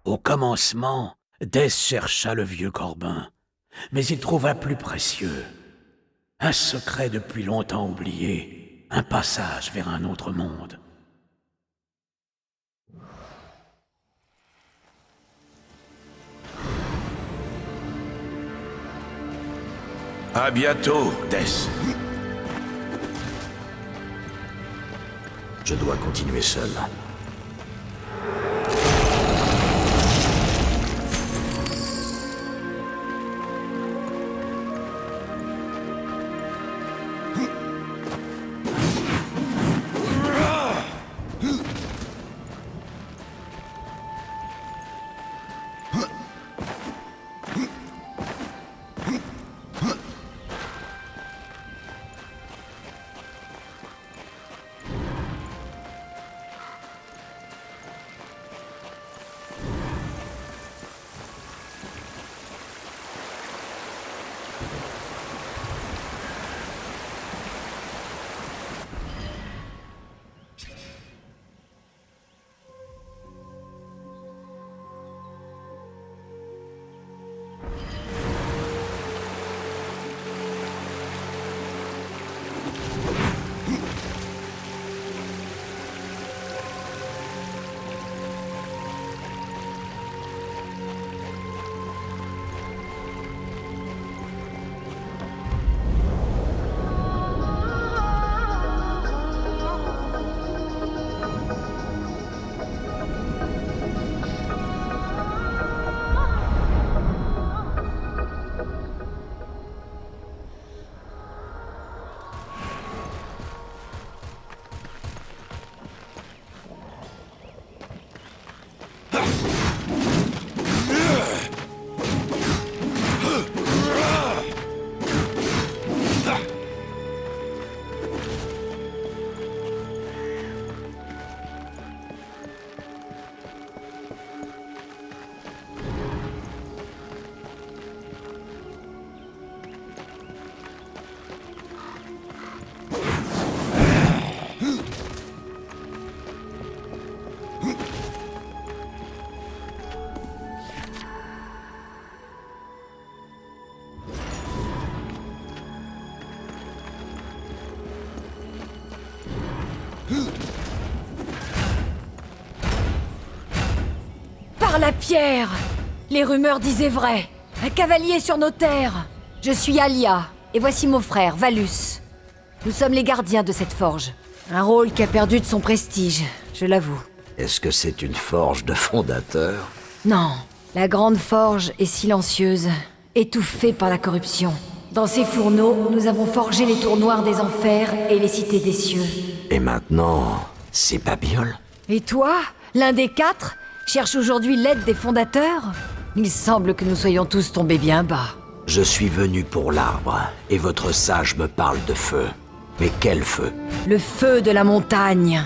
Au commencement, Death chercha le vieux Corbin, mais il trouva plus précieux. Un secret depuis longtemps oublié, un passage vers un autre monde. À bientôt, Death. Je dois continuer seul. Par la pierre! Les rumeurs disaient vrai. Un cavalier sur nos terres. Je suis Alia, et voici mon frère, Valus. Nous sommes les gardiens de cette forge. Un rôle qui a perdu de son prestige, je l'avoue. Est-ce que c'est une forge de fondateur? Non, la grande forge est silencieuse, étouffée par la corruption. Dans ces fourneaux, nous avons forgé les tours noirs des enfers et les cités des cieux. Et maintenant, c'est Babiole? Et toi, l'un des quatre, cherche aujourd'hui l'aide des fondateurs? Il semble que nous soyons tous tombés bien bas. Je suis venu pour l'arbre, et votre sage me parle de feu. Mais quel feu? Le feu de la montagne.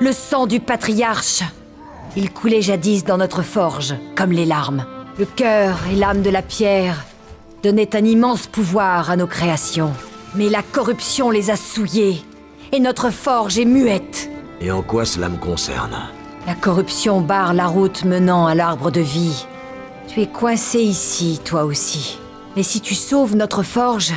Le sang du patriarche. Il coulait jadis dans notre forge, comme les larmes. Le cœur et l'âme de la pierre donnaient un immense pouvoir à nos créations. Mais la corruption les a souillés, et notre forge est muette. Et en quoi cela me concerne? La corruption barre la route menant à l'arbre de vie. Tu es coincé ici, toi aussi. Mais si tu sauves notre forge,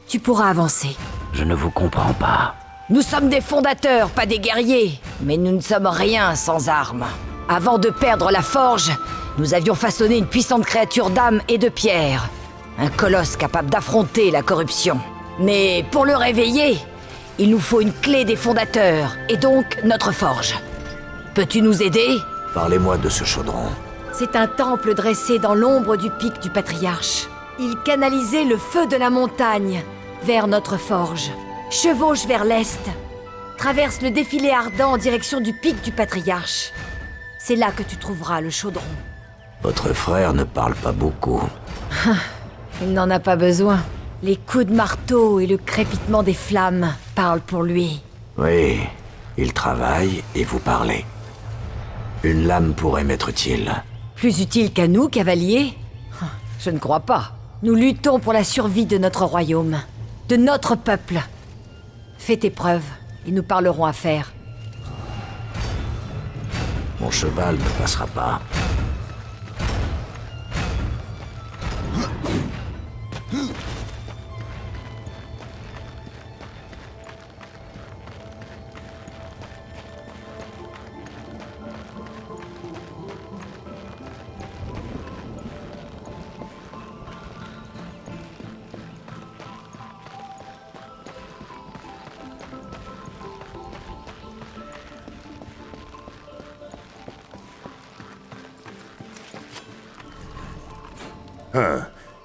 tu pourras avancer. Je ne vous comprends pas. Nous sommes des fondateurs, pas des guerriers. Mais nous ne sommes rien sans armes. Avant de perdre la forge, nous avions façonné une puissante créature d'âme et de pierre. Un colosse capable d'affronter la corruption. Mais pour le réveiller, il nous faut une clé des fondateurs, et donc notre forge. Peux-tu nous aider? Parlez-moi de ce chaudron. C'est un temple dressé dans l'ombre du pic du patriarche. Il canalisait le feu de la montagne vers notre forge. Chevauche vers l'est. Traverse le défilé ardent en direction du pic du patriarche. C'est là que tu trouveras le chaudron. Votre frère ne parle pas beaucoup. Il n'en a pas besoin. Les coups de marteau et le crépitement des flammes parlent pour lui. Oui, il travaille et vous parlez. Une lame pourrait m'être utile. Plus utile qu'à nous, cavalier? Je ne crois pas. Nous luttons pour la survie de notre royaume, de notre peuple. Fais tes preuves, et nous parlerons affaires. Mon cheval ne passera pas.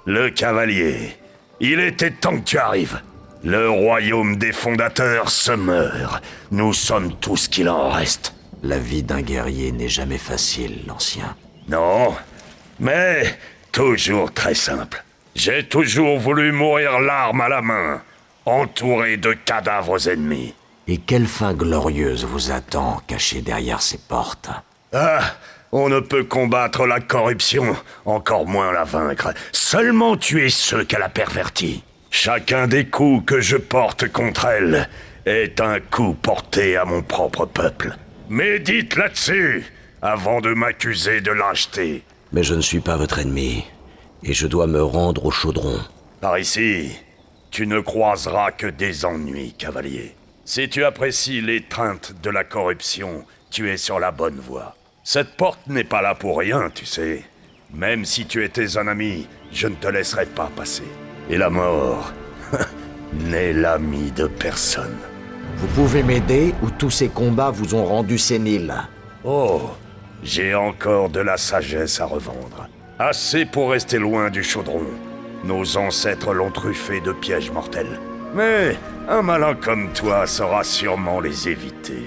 Le cavalier. Il était temps que tu arrives. Le royaume des fondateurs se meurt. Nous sommes tout ce qu'il en reste. La vie d'un guerrier n'est jamais facile, l'ancien. Non, mais toujours très simple. J'ai toujours voulu mourir l'arme à la main, entouré de cadavres ennemis. Et quelle fin glorieuse vous attend, cachée derrière ces portes? Ah, on ne peut combattre la corruption, encore moins la vaincre. Seulement tuer ceux qu'elle a pervertis. Chacun des coups que je porte contre elle est un coup porté à mon propre peuple. Médite là-dessus, avant de m'accuser de lâcheté. Mais je ne suis pas votre ennemi, et je dois me rendre au chaudron. Par ici, tu ne croiseras que des ennuis, cavalier. Si tu apprécies l'étreinte de la corruption, tu es sur la bonne voie. Cette porte n'est pas là pour rien, tu sais. Même si tu étais un ami, je ne te laisserai pas passer. Et la mort n'est l'ami de personne. Vous pouvez m'aider ou tous ces combats vous ont rendu sénile? Oh, j'ai encore de la sagesse à revendre. Assez pour rester loin du chaudron. Nos ancêtres l'ont truffé de pièges mortels. Mais un malin comme toi saura sûrement les éviter.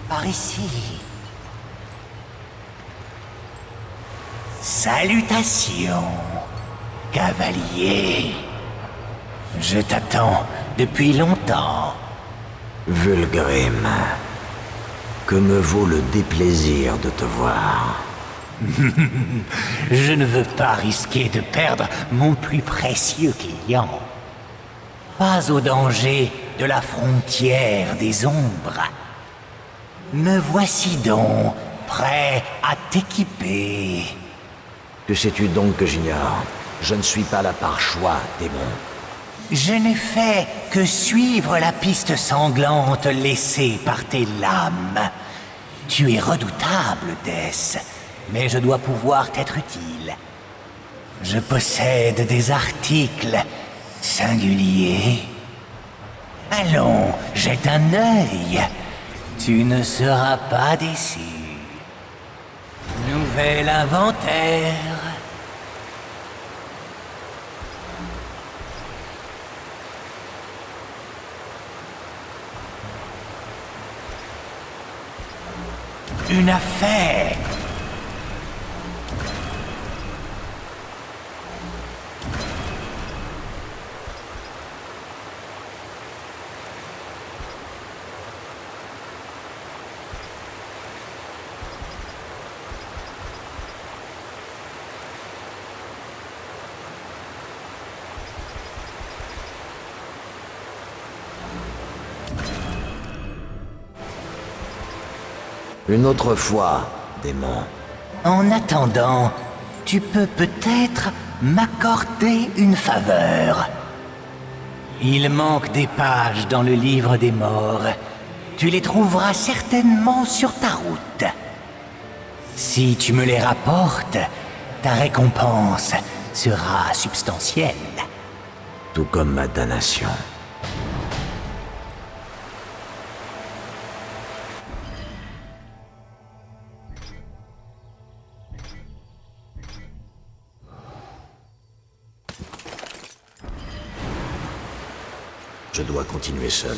Par ici. Salutations, cavalier. Je t'attends depuis longtemps. Vulgrim, que me vaut le déplaisir de te voir? Je ne veux pas risquer de perdre mon plus précieux client. Pas au danger de la frontière des ombres. Me voici donc prêt à t'équiper. Que sais-tu donc que j'ignore? Je ne suis pas là par choix, démon. Je n'ai fait que suivre la piste sanglante laissée par tes lames. Tu es redoutable, Death, mais je dois pouvoir t'être utile. Je possède des articles singuliers. Allons, jette un œil. Tu ne seras pas déçu. Nouvel inventaire. Une affaire. Une autre fois, démon. En attendant, tu peux peut-être m'accorder une faveur. Il manque des pages dans le livre des morts. Tu les trouveras certainement sur ta route. Si tu me les rapportes, ta récompense sera substantielle. Tout comme ma damnation. Je dois continuer seul.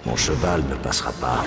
Mon cheval ne passera pas.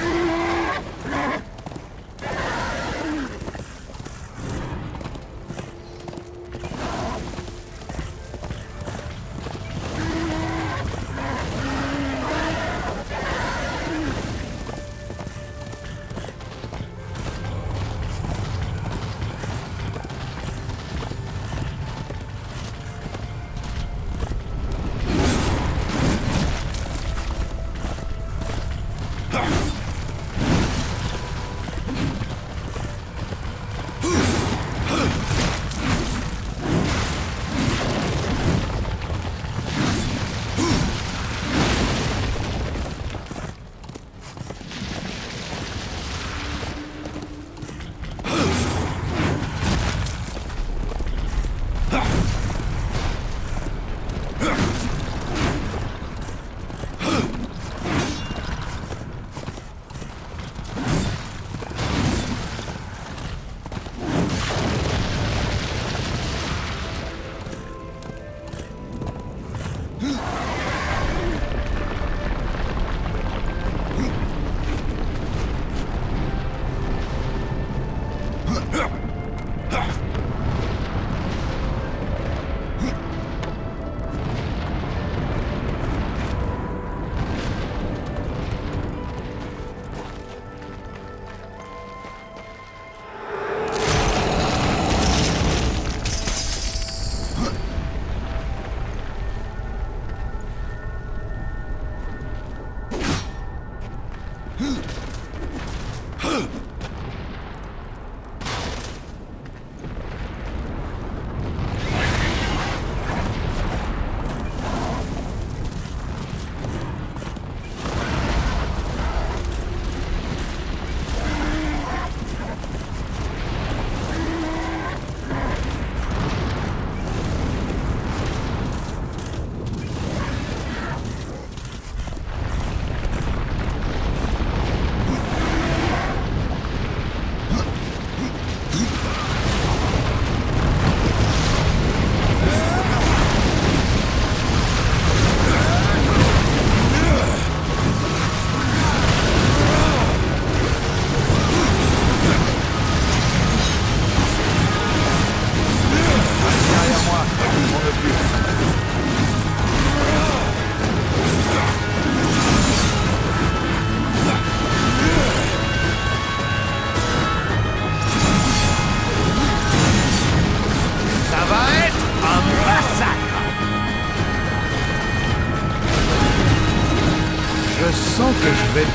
Je sens que je vais...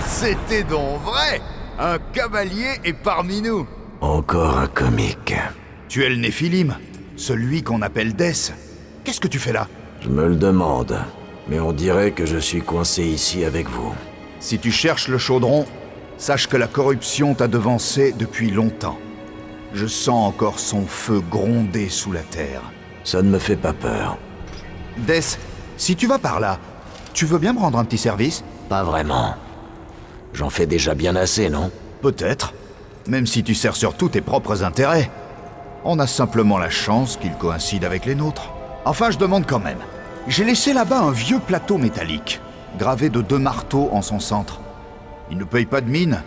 C'était donc vrai! Un cavalier est parmi nous. Encore un comique. Tu es le Néphilim, celui qu'on appelle Death. Qu'est-ce que tu fais là? Je me le demande, mais on dirait que je suis coincé ici avec vous. Si tu cherches le chaudron, sache que la corruption t'a devancé depuis longtemps. Je sens encore son feu gronder sous la terre. Ça ne me fait pas peur. Death, si tu vas par là, tu veux bien me rendre un petit service? Pas vraiment. J'en fais déjà bien assez, non? Peut-être. Même si tu sers surtout tes propres intérêts. On a simplement la chance qu'ils coïncident avec les nôtres. Enfin, je demande quand même. J'ai laissé là-bas un vieux plateau métallique, gravé de 2 marteaux en son centre. Il ne paye pas de mine,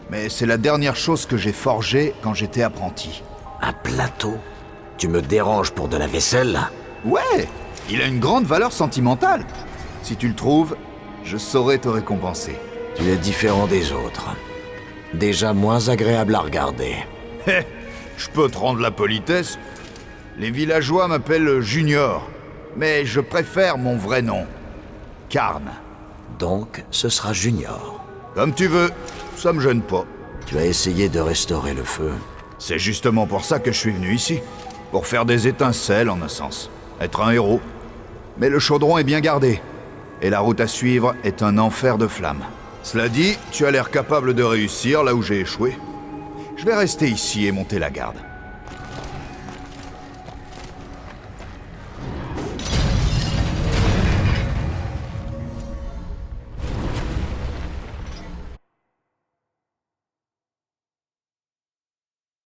mais c'est la dernière chose que j'ai forgée quand j'étais apprenti. Un plateau? Tu me déranges pour de la vaisselle, là? Ouais, il a une grande valeur sentimentale. Si tu le trouves, je saurai te récompenser. Tu es différent des autres. Déjà moins agréable à regarder. Hé, je peux te rendre la politesse. Les villageois m'appellent Junior, mais je préfère mon vrai nom. Karn. Donc, ce sera Junior. Comme tu veux, ça me gêne pas. Tu as essayé de restaurer le feu. C'est justement pour ça que je suis venu ici. Pour faire des étincelles, en un sens. Être un héros. Mais le chaudron est bien gardé. Et la route à suivre est un enfer de flammes. Cela dit, tu as l'air capable de réussir là où j'ai échoué. Je vais rester ici et monter la garde.